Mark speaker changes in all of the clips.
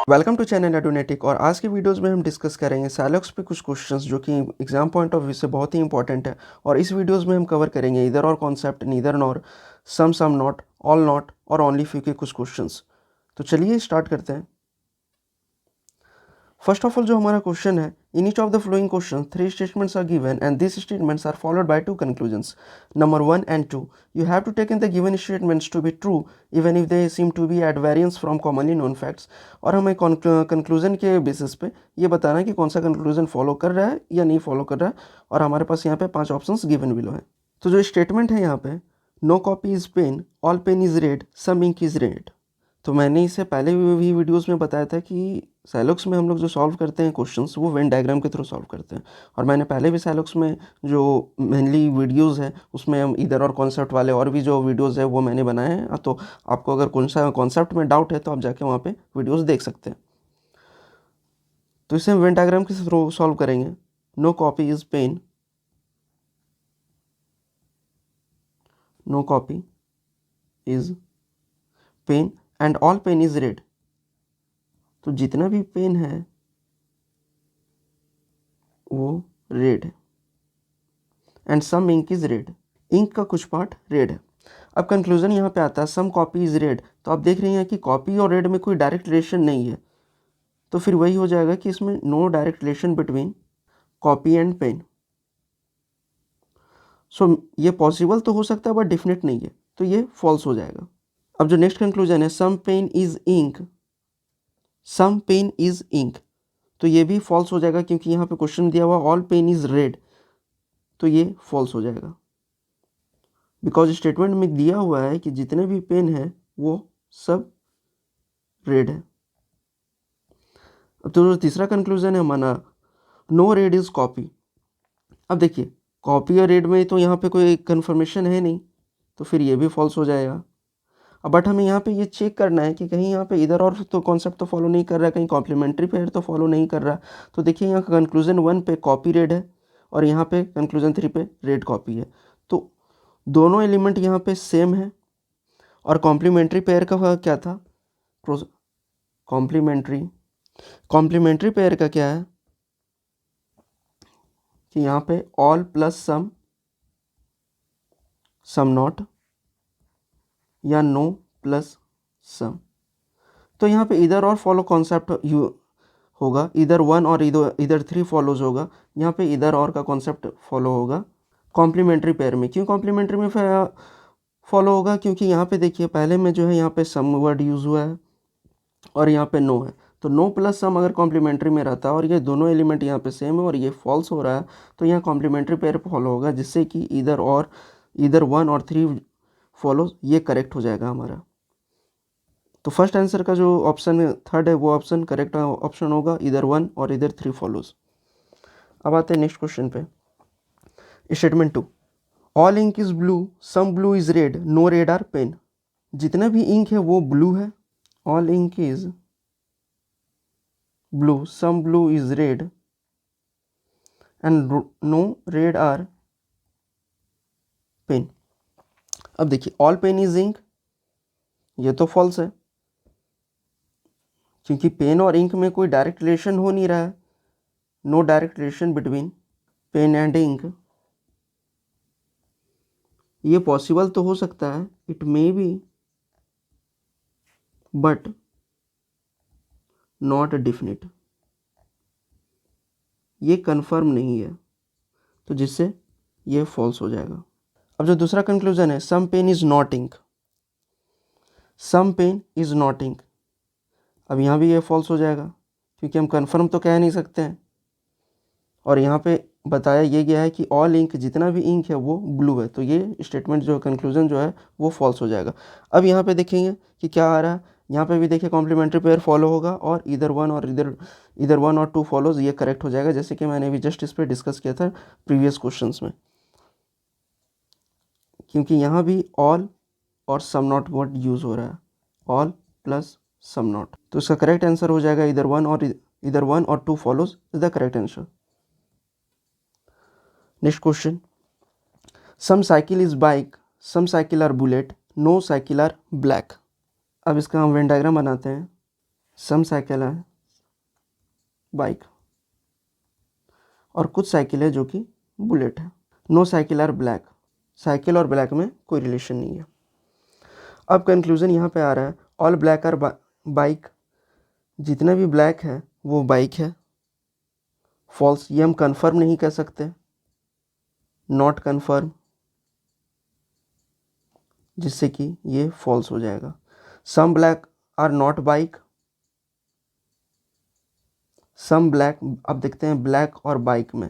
Speaker 1: Welcome to channel एडोनेटिक। और आज के वीडियोस में हम डिस्कस करेंगे सैलॉक्स पे कुछ क्वेश्चंस जो कि एग्जाम पॉइंट ऑफ व्यू से बहुत ही इंपॉर्टेंट है। और इस वीडियोस में हम कवर करेंगे इधर और concept, neither nor, some not, all not और ओनली फ्यू के कुछ क्वेश्चंस। तो चलिए स्टार्ट करते हैं। फर्स्ट ऑफ ऑल जो हमारा क्वेश्चन है, in each of the following question 3 statements are given and this statements are followed by 2 conclusions, number 1 and 2. You have to take in the given statements to be true even if they seem to be at variance from commonly known facts. और हमें conclusion के basis पे ये बताना है कि कौन सा कंक्लूजन फॉलो कर रहा है या नहीं फॉलो कर रहा है। और हमारे पास यहाँ पे 5 ऑप्शंस गिवन बिलो है। तो जो स्टेटमेंट है यहाँ पे, no copy is pen, all pen is red, some ink is red. तो मैंने इससे पहले भी वीडियोस में बताया था कि सैलॉक्स में हम लोग जो सॉल्व करते हैं क्वेश्चंस वो वेन डायग्राम के थ्रू सॉल्व करते हैं। और मैंने पहले भी सैलॉक्स में जो मेनली वीडियोस है उसमें हम इधर और कॉन्सेप्ट वाले और भी जो वीडियोस है वो मैंने बनाए हैं। तो आपको अगर कौन सा कॉन्सेप्ट में डाउट है तो आप जाके वहाँ पे वीडियोस देख सकते हैं। तो इसे हम वेन डायग्राम के थ्रू सॉल्व करेंगे। No copy is pen, no copy is pen and all pen is red. तो जितना भी पेन है वो रेड है and some ink is red, ink का कुछ पार्ट रेड है। अब कंक्लूजन यहाँ पे आता है सम कॉपी इज रेड। तो आप देख रहे हैं कि कॉपी और रेड में कोई डायरेक्ट रिलेशन नहीं है, तो फिर वही हो जाएगा कि इसमें no direct relation between copy and pen. So ये पॉसिबल तो हो सकता है बट डेफिनेट नहीं है, तो ये फॉल्स हो जाएगा। अब जो नेक्स्ट कंक्लूजन है, some pen is ink, some pen is ink, तो ये भी फॉल्स हो जाएगा क्योंकि यहाँ पे क्वेश्चन दिया हुआ ऑल पेन इज रेड, तो ये फॉल्स हो जाएगा बिकॉज स्टेटमेंट में दिया हुआ है कि जितने भी पेन है वो सब रेड है। अब तो जो तीसरा कंक्लूजन है हमारा, नो रेड इज कॉपी। अब देखिए कॉपी और रेड में तो यहाँ पे कोई कंफर्मेशन है नहीं, तो फिर ये भी फॉल्स हो जाएगा। अब बट हमें यहाँ पे ये चेक करना है कि कहीं यहाँ पे इधर और तो कॉन्सेप्ट तो फॉलो नहीं कर रहा है, कहीं कॉम्प्लीमेंट्री पेयर तो फॉलो नहीं कर रहा। तो देखिए यहाँ कंक्लूजन 1 पे कॉपी रेड है और यहाँ पे कंक्लूजन 3 पे रेड कॉपी है, तो दोनों एलिमेंट यहाँ पे सेम है। और कॉम्प्लीमेंट्री पेयर का क्या था, कॉम्प्लीमेंट्री पेयर का क्या है कि यहाँ पे all plus some, some not, या नो प्लस सम। तो यहाँ पे इधर और फॉलो कॉन्सेप्ट होगा, इधर 1 और इधर 3 फॉलोज होगा। यहाँ पे इधर और का कॉन्सेप्ट फॉलो होगा कॉम्प्लीमेंट्री पेयर में। क्यों कॉम्प्लीमेंट्री में फॉलो होगा, क्योंकि यहाँ पे देखिए पहले में जो है यहाँ पे सम वर्ड यूज़ हुआ है और यहाँ पे नो है। तो नो प्लस सम अगर कॉम्प्लीमेंट्री में रहता और ये दोनों एलिमेंट यहाँ पे सेम है और ये फॉल्स हो रहा है, तो यहाँ कॉम्प्लीमेंट्री पेयर फॉलो होगा, जिससे कि इधर 1 और 3 फॉलो, ये करेक्ट हो जाएगा हमारा। तो फर्स्ट आंसर का जो ऑप्शन थर्ड है वो ऑप्शन करेक्ट ऑप्शन होगा, इधर 1 और इधर 3 फॉलोज। अब आते हैं नेक्स्ट क्वेश्चन पे। Statement 2, all ink is blue, some blue is red, no red are pen. जितना भी इंक है वो ब्लू है, all ink is blue, some blue is red and no red are pen. अब देखिए ऑल पेन इज इंक, ये तो false है क्योंकि पेन और इंक में कोई डायरेक्ट रिलेशन हो नहीं रहा है, no direct relation between pen and ink. ये पॉसिबल तो हो सकता है, it may be but not definite, ये कंफर्म नहीं है, तो जिससे ये फॉल्स हो जाएगा। अब जो दूसरा कंक्लूजन है, some pen is not ink, some pen is not ink. अब यहाँ भी ये फॉल्स हो जाएगा क्योंकि हम कंफर्म तो कह नहीं सकते हैं। और यहाँ पे बताया ये गया है कि ऑल इंक, जितना भी इंक है वो ब्लू है, तो ये स्टेटमेंट जो कंक्लूजन जो है वो फॉल्स हो जाएगा। अब यहाँ पे देखेंगे कि क्या आ रहा है, यहाँ पे भी देखिए कॉम्प्लीमेंट्री पेयर फॉलो होगा और इधर 1 और 2 फॉलोज, ये करेक्ट हो जाएगा, जैसे कि मैंने अभी जस्ट इस पर डिस्कस किया था प्रीवियस क्वेश्चंस में। क्योंकि यहाँ भी ऑल और सम नॉट वर्ड यूज़ हो रहा है, ऑल प्लस सम नॉट, तो इसका करेक्ट आंसर हो जाएगा इधर 1 और 2 follows is the correct answer. Next question, some cycle is bike, some cycle are bullet, no cycle are black. अब इसका हम वेन डायग्राम बनाते हैं। सम साइकिल है बाइक, और कुछ साइकिल है जो कि बुलेट है। No cycle are black, cycle और ब्लैक में कोई रिलेशन नहीं है। अब कंक्लूजन यहाँ पे आ रहा है, ऑल ब्लैक आर बाइक, जितने भी ब्लैक है वो बाइक है। फॉल्स, ये हम कंफर्म नहीं कर सकते, नॉट कंफर्म, जिससे कि ये फॉल्स हो जाएगा। Some black are not bike, some black, अब देखते हैं ब्लैक और बाइक में,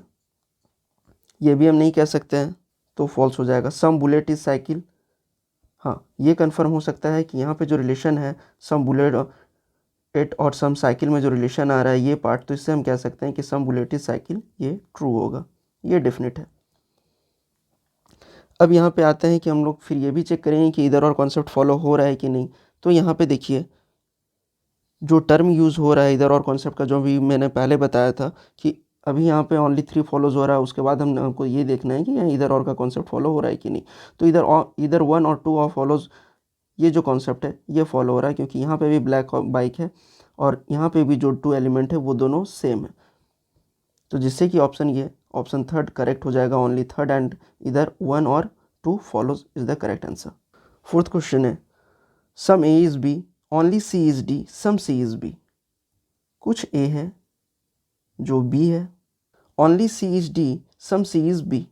Speaker 1: ये भी हम नहीं कह सकते हैं, तो फॉल्स हो जाएगा। सम बुलेट इज साइकिल, हाँ ये कंफर्म हो सकता है कि यहाँ पे जो रिलेशन है सम बुलेट और सम साइकिल में जो रिलेशन आ रहा है ये पार्ट, तो इससे हम कह सकते हैं कि सम बुलेट इज साइकिल, ये ट्रू होगा, ये डेफिनेट है। अब यहाँ पे आते हैं कि हम लोग फिर ये भी चेक करेंगे कि इधर और कॉन्सेप्ट फॉलो हो रहा है कि नहीं। तो यहाँ पे देखिए जो टर्म यूज़ हो रहा है इधर और कॉन्सेप्ट का, जो भी मैंने पहले बताया था कि अभी यहाँ पे ओनली 3 फॉलोज हो रहा है, उसके बाद हमको ये देखना है कि यहाँ इधर और का कॉन्सेप्ट फॉलो हो रहा है कि नहीं। तो इधर 1 और 2 और फॉलोज, ये जो कॉन्सेप्ट है ये फॉलो हो रहा है, क्योंकि यहाँ पे भी ब्लैक बाइक है और यहाँ पे भी जो 2 एलिमेंट है वो दोनों सेम है। तो जिससे कि ऑप्शन थर्ड करेक्ट हो जाएगा, ओनली थर्ड, एंड इधर 1 और 2 follows is the correct answer. Fourth question है, some A is B, only C is D, some C is B. कुछ ए है जो बी है, only C is D, some C is B.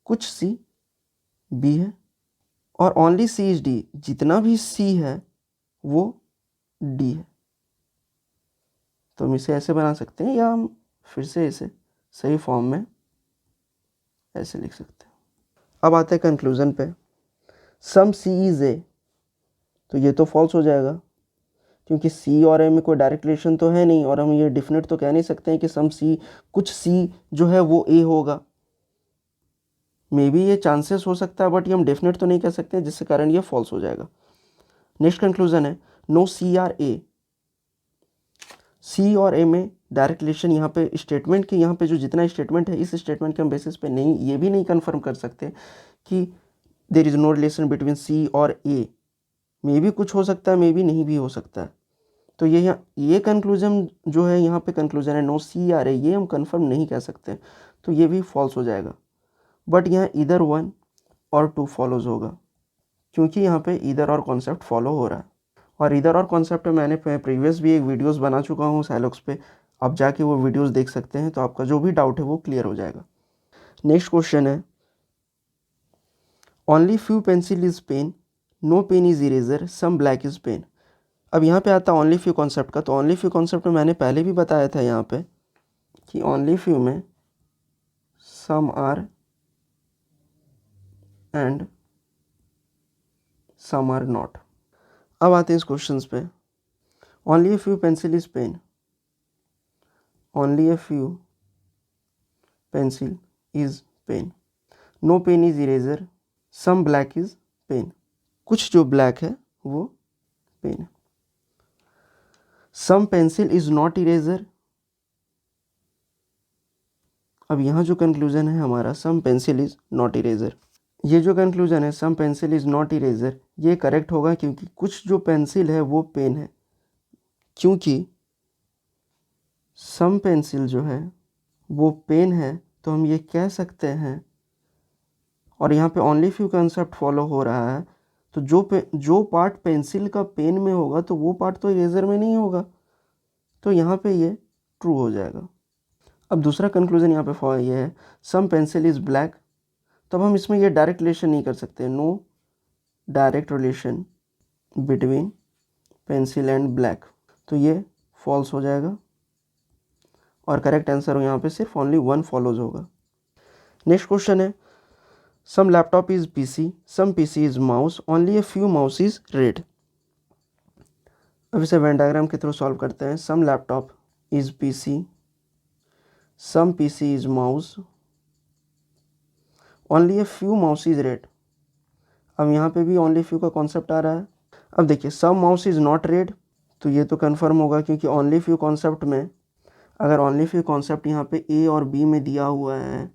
Speaker 1: कुछ C B है और only C is D, जितना भी सी है वो डी है। तो हम इसे ऐसे बना सकते हैं, या हम फिर से इसे सही फॉर्म में ऐसे लिख सकते हैं। अब आते हैं कंक्लूजन पे, सम सी इज ए, तो ये तो फॉल्स हो जाएगा क्योंकि सी और ए में कोई डायरेक्ट रिलेशन तो है नहीं, और हम ये डिफिनेट तो कह नहीं सकते हैं कि सम सी, कुछ सी जो है वो ए होगा। मे बी ये चांसेस हो सकता है, बट ये हम डेफिनेट तो नहीं कह सकते, जिसके कारण ये फॉल्स हो जाएगा। नेक्स्ट कंक्लूजन है, नो सी आर ए, सी और ए में डायरेक्ट रिलेशन यहाँ पे स्टेटमेंट के, यहाँ पे जो जितना स्टेटमेंट है इस स्टेटमेंट के हम बेसिस पे नहीं, ये भी नहीं कंफर्म कर सकते कि there is no relation between C और ए। मे भी कुछ हो सकता है, मे भी नहीं भी हो सकता है। तो ये कंक्लूजन जो है, यहाँ पे कंक्लूजन है नो सी आर ए, ये हम कंफर्म नहीं कह सकते, तो ये भी फॉल्स हो जाएगा। बट यहाँ इधर 1 और 2 फॉलोज होगा, क्योंकि यहाँ पे इधर और कॉन्सेप्ट फॉलो हो रहा है। और इधर और कॉन्सेप्ट में मैंने प्रीवियस भी एक वीडियोस बना चुका हूँ साइलॉक्स पे, आप जाके वो वीडियोस देख सकते हैं, तो आपका जो भी डाउट है वो क्लियर हो जाएगा। नेक्स्ट क्वेश्चन है, only few pencil is pen, no pen is eraser, some black is pen. अब यहाँ पे आता है ओनली फ्यू कॉन्सेप्ट का। तो ओनली फ्यू कॉन्सेप्ट में मैंने पहले भी बताया था यहाँ पे कि ओनली फ्यू में some are and some are not. अब आते हैं इस क्वेश्चंस पे, only few pencil is pen, only a few pencil is pen, no pen is eraser, some black is pen। कुछ जो ब्लैक है वो पेन है। some pencil is not eraser, अब यहाँ जो कंक्लूजन है हमारा some pencil is not eraser, ये जो कंक्लूजन है some pencil is not eraser, ये करेक्ट होगा क्योंकि कुछ जो पेंसिल है वो पेन है, क्योंकि some पेंसिल जो है वो पेन है, तो हम ये कह सकते हैं। और यहाँ पे ओनली फ्यू कंसेप्ट फॉलो हो रहा है, तो जो पार्ट पेंसिल का पेन में होगा तो वो पार्ट तो इरेजर में नहीं होगा, तो यहाँ पे ये ट्रू हो जाएगा। अब दूसरा कंक्लूजन यहाँ पे ये है, सम पेंसिल इज़ ब्लैक, तो अब हम इसमें ये डायरेक्ट रिलेशन नहीं कर सकते, no direct relation between pencil and black, तो ये फॉल्स हो जाएगा और करेक्ट आंसर यहाँ पे सिर्फ ओनली 1 फॉलोज होगा। नेक्स्ट क्वेश्चन है, some laptop is PC, some PC is mouse, only a few mouse is red। अब इसे वेन डायग्राम के थ्रू सॉल्व करते हैं। some laptop is PC, some PC is mouse, only a few mouse is red। अब यहाँ पे भी only few का कॉन्सेप्ट आ रहा है। अब देखिए some mouse is not red, तो ये तो कन्फर्म होगा क्योंकि only few कॉन्सेप्ट में, अगर only few कॉन्सेप्ट यहाँ पे A और B में दिया हुआ है,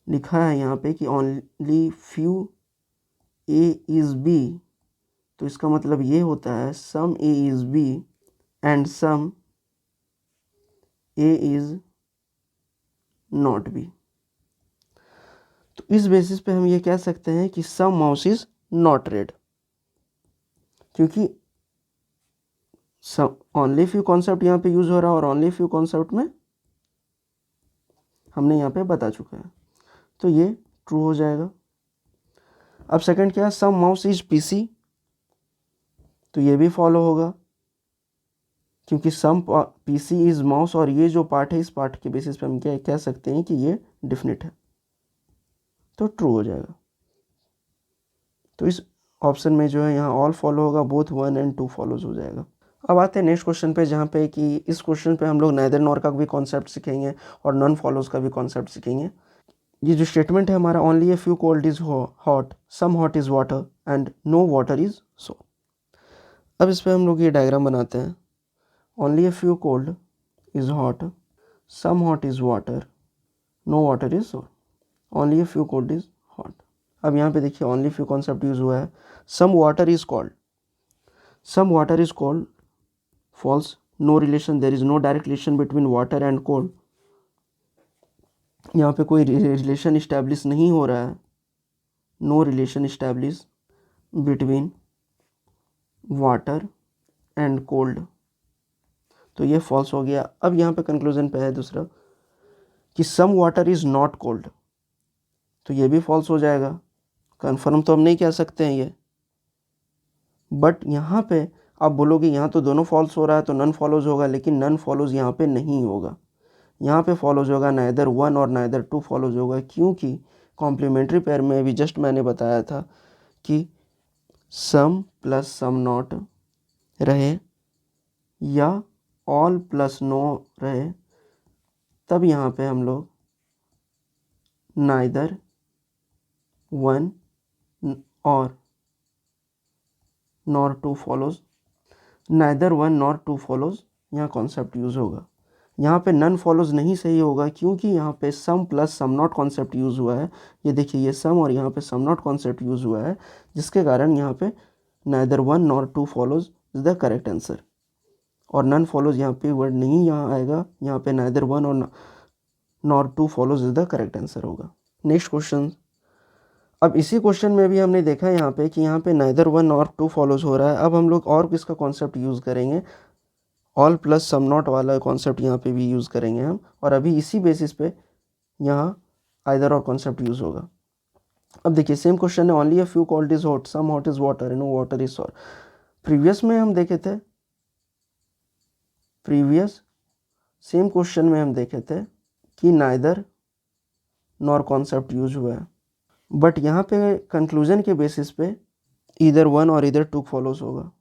Speaker 1: लिखा है यहाँ पे कि only few A is B, तो इसका मतलब ये होता है some A is B and some A is not B. तो इस बेसिस पे हम ये कह सकते हैं कि सम माउस इज नॉट रेड, क्योंकि सम ओनली फ्यू कॉन्सेप्ट यहाँ पे यूज हो रहा है और ओनली फ्यू कॉन्सेप्ट में हमने यहाँ पे बता चुका है, तो ये ट्रू हो जाएगा। अब सेकंड क्या है, सम माउस इज पीसी, तो ये भी फॉलो होगा क्योंकि सम पीसी इज माउस, और ये जो पार्ट है इस पार्ट के बेसिस पे हम क्या कह सकते हैं कि ये डिफिनिट है, तो ट्रू हो जाएगा। तो इस ऑप्शन में जो है यहाँ ऑल फॉलो होगा, बोथ 1 एंड 2 फॉलोज हो जाएगा। अब आते हैं नेक्स्ट क्वेश्चन पे, जहाँ पे कि इस क्वेश्चन पे हम लोग नाइदर नॉर का भी कॉन्सेप्ट सीखेंगे और नॉन फॉलोज का भी कॉन्सेप्ट सीखेंगे। ये जो स्टेटमेंट है हमारा, only a few cold is hot, some hot is water and no water is so. अब इस पर हम लोग ये डायग्राम बनाते हैं। Only a few cold is hot, some hot is water, no water is so. Only a few cold is hot. अब यहाँ पे देखिए ओनली फ्यू कॉन्सेप्ट यूज हुआ है। Some water is cold, some water is cold, false, no relation, there is no direct relation between water and cold. यहाँ पे कोई relation establish नहीं हो रहा है, no relation establish between water and cold, तो ये फॉल्स हो गया। अब यहाँ पे कंक्लूजन पे है दूसरा कि some water is not cold, तो ये भी फॉल्स हो जाएगा। कन्फर्म तो हम नहीं कह सकते हैं ये, बट यहाँ पे आप बोलोगे यहाँ तो दोनों फॉल्स हो रहा है तो नन फॉलोज होगा, लेकिन नन फॉलोज यहाँ पे नहीं होगा। यहाँ पे फॉलोज होगा नाइदर 1 और नाइदर 2 फॉलोज होगा, क्योंकि कॉम्प्लीमेंट्री पेयर में भी जस्ट मैंने बताया था कि सम प्लस सम नॉट रहे या ऑल प्लस नो रहे, तब यहाँ पे हम लोग नाइदर 1 और nor 2 follows, neither 1 nor 2 follows यहाँ कॉन्सेप्ट यूज होगा। यहाँ पे नन फॉलोज नहीं सही होगा, क्योंकि यहाँ पे some plus some not concept use हुआ है। ये देखिए ये सम और यहाँ पे सम नॉट कॉन्सेप्ट यूज हुआ है, जिसके कारण यहाँ पे neither 1 nor 2 follows is the correct answer. और नन फॉलोज यहाँ पे वर्ड नहीं यहाँ आएगा, यहाँ पे नाइदर 1 और nor 2 follows is the correct answer होगा। Next question. अब इसी क्वेश्चन में भी हमने देखा यहाँ पे कि यहाँ पे नाइदर 1 नॉर 2 फॉलोज हो रहा है। अब हम लोग और किसका कॉन्सेप्ट यूज़ करेंगे, ऑल प्लस सम नॉट वाला कॉन्सेप्ट यहाँ पे भी यूज़ करेंगे हम, और अभी इसी बेसिस पे यहाँ आइदर और कॉन्सेप्ट यूज़ होगा। अब देखिए सेम क्वेश्चन है, only a few cold is hot, some hot is water, no water is salt. Previous में हम देखे थे, प्रीवियस सेम क्वेश्चन में हम देखे थे कि नाइदर नॉर कॉन्सेप्ट यूज हुआ है, बट यहाँ पे कंक्लूजन के बेसिस पे इधर 1 और इधर 2 फॉलोज होगा,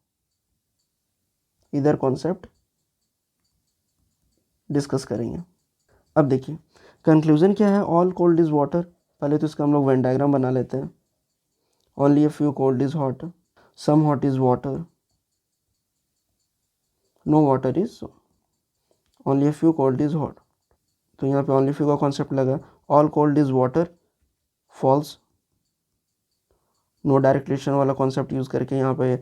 Speaker 1: इधर कॉन्सेप्ट डिस्कस करेंगे। अब देखिए कंक्लूजन क्या है, ऑल कोल्ड इज वाटर। पहले तो इसका हम लोग वेन डायग्राम बना लेते हैं। Only a few cold is hot, some hot is water, no water is so. Only a few cold is hot, तो यहाँ पे ओनली फ्यू का कॉन्सेप्ट लगा। All cold is water, false, no direct relation वाला concept use करके यहाँ पे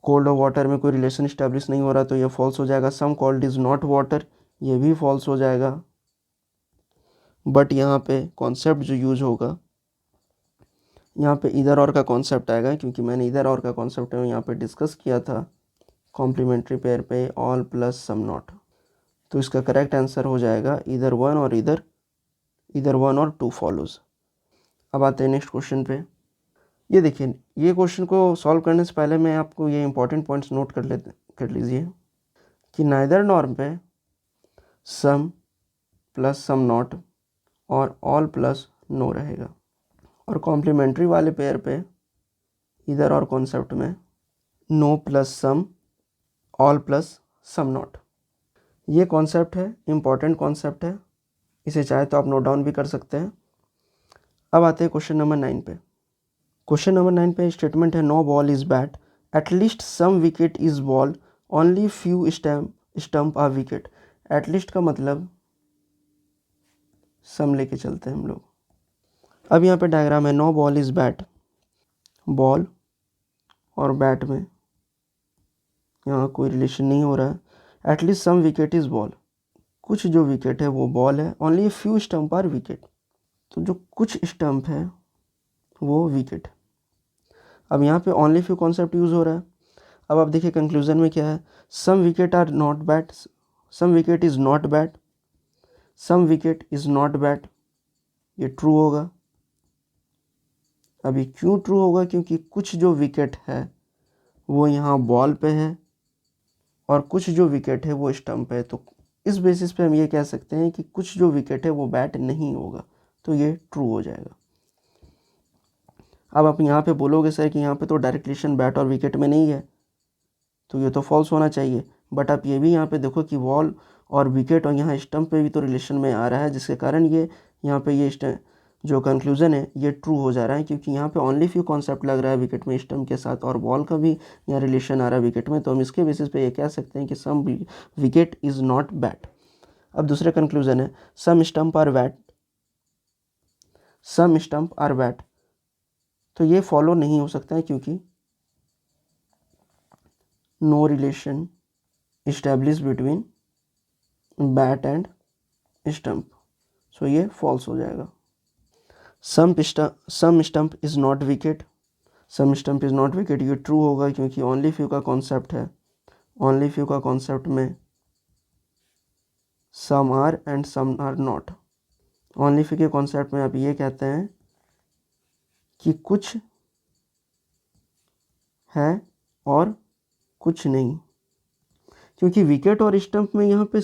Speaker 1: cold और वाटर में कोई रिलेशन इस्टेब्लिश नहीं हो रहा, तो ये फॉल्स हो जाएगा। Some cold is not water, ये भी फॉल्स हो जाएगा। बट यहाँ पे कॉन्सेप्ट जो यूज होगा, यहाँ पे इधर और का कॉन्सेप्ट आएगा, क्योंकि मैंने इधर और का कॉन्सेप्ट यहाँ पे डिस्कस किया था कॉम्प्लीमेंट्री पेयर पे, ऑल प्लस सम नॉट। तो इसका करेक्ट आंसर हो जाएगा इधर 1 और इधर 1 और 2 फॉलोज। अब आते हैं नेक्स्ट क्वेश्चन पे। ये देखिए ये क्वेश्चन को सॉल्व करने से पहले मैं आपको ये इंपॉर्टेंट पॉइंट्स नोट कर लीजिए कि नाइदर नॉर्म पे सम प्लस सम नॉट और ऑल प्लस नो रहेगा, और कॉम्प्लीमेंट्री वाले पेयर पे इधर और कॉन्सेप्ट में no plus some, all plus some not. ये कॉन्सेप्ट है, इंपॉर्टेंट कॉन्सेप्ट है, इसे चाहे तो आप नोट डाउन भी कर सकते हैं। अब आते हैं क्वेश्चन नंबर 9 पे। क्वेश्चन नंबर 9 पे स्टेटमेंट है, no ball is bat, at least some wicket is ball, only few stump are wicket. At least का मतलब सम लेके चलते हैं हम लोग। अब यहाँ पे डायग्राम है, no ball is bat, ball और बैट में यहाँ कोई रिलेशन नहीं हो रहा है। At least some wicket is ball, कुछ जो विकेट है वो बॉल है। Only few stump are wicket, तो जो कुछ स्टम्प है वो विकेट। अब यहाँ पे ओनली फ्यू कॉन्सेप्ट यूज़ हो रहा है। अब आप देखिए कंक्लूजन में क्या है, some wicket are not bat, some wicket is not bat, some wicket is not bat, ये ट्रू होगा। अभी क्यों ट्रू होगा, क्योंकि कुछ जो विकेट है वो यहाँ बॉल पे है और कुछ जो विकेट है वो स्टंप है, तो इस बेसिस पे हम ये कह सकते हैं कि कुछ जो विकेट है वो बैट नहीं होगा, तो ये ट्रू हो जाएगा। अब आप यहाँ पे बोलोगे सर कि यहाँ पे तो डायरेक्ट रिलेशन बैट और विकेट में नहीं है, तो ये तो फॉल्स होना चाहिए। बट आप ये भी यहाँ पे देखो कि बॉल और विकेट और यहाँ स्टंप पे भी तो रिलेशन में आ रहा है, जिसके कारण ये यहाँ पे ये जो कंक्लूजन है ये ट्रू हो जा रहा है, क्योंकि यहाँ पे ओनली फ्यू कॉन्सेप्ट लग रहा है विकेट में स्टंप के साथ, और बॉल का भी यहाँ रिलेशन आ रहा है विकेट में, तो हम इसके बेसिस पे ये कह सकते हैं कि some wicket is not bat. अब दूसरा कंक्लूजन है some stump are bat, some stump are bat, तो ये फॉलो नहीं हो सकता है क्योंकि no relation establish between bat and stump, so ये फॉल्स हो जाएगा। Some stump is not wicket, some stump is not wicket, ये ट्रू होगा क्योंकि ओनली फ्यू का कॉन्सेप्ट है, ओनली फ्यू का कॉन्सेप्ट में some are and some are not. Only few के कॉन्सेप्ट में आप ये कहते हैं कि कुछ है और कुछ नहीं, क्योंकि विकेट और स्टंप में यहाँ पे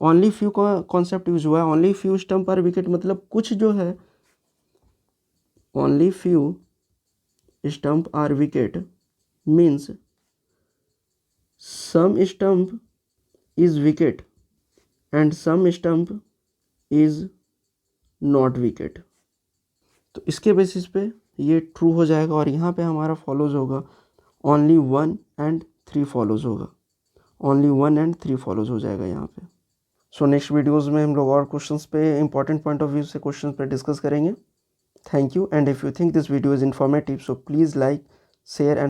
Speaker 1: ओनली फ्यू का कॉन्सेप्ट यूज हुआ है। Only few stump are wicket मतलब कुछ जो है, only few stump are wicket means some stump is wicket and some stump is not wicket, तो इसके बेसिस पे ये ट्रू हो जाएगा। और यहाँ पे हमारा फॉलोज होगा ओनली 1 and 3 फॉलोज होगा, ओनली 1 and 3 फॉलोज हो जाएगा यहाँ पे। सो नेक्स्ट वीडियोज़ में हम लोग और क्वेश्चंस पे इंपॉर्टेंट पॉइंट ऑफ व्यू से क्वेश्चन पे डिस्कस करेंगे। Thank you, and if you think this video is informative so please like, share and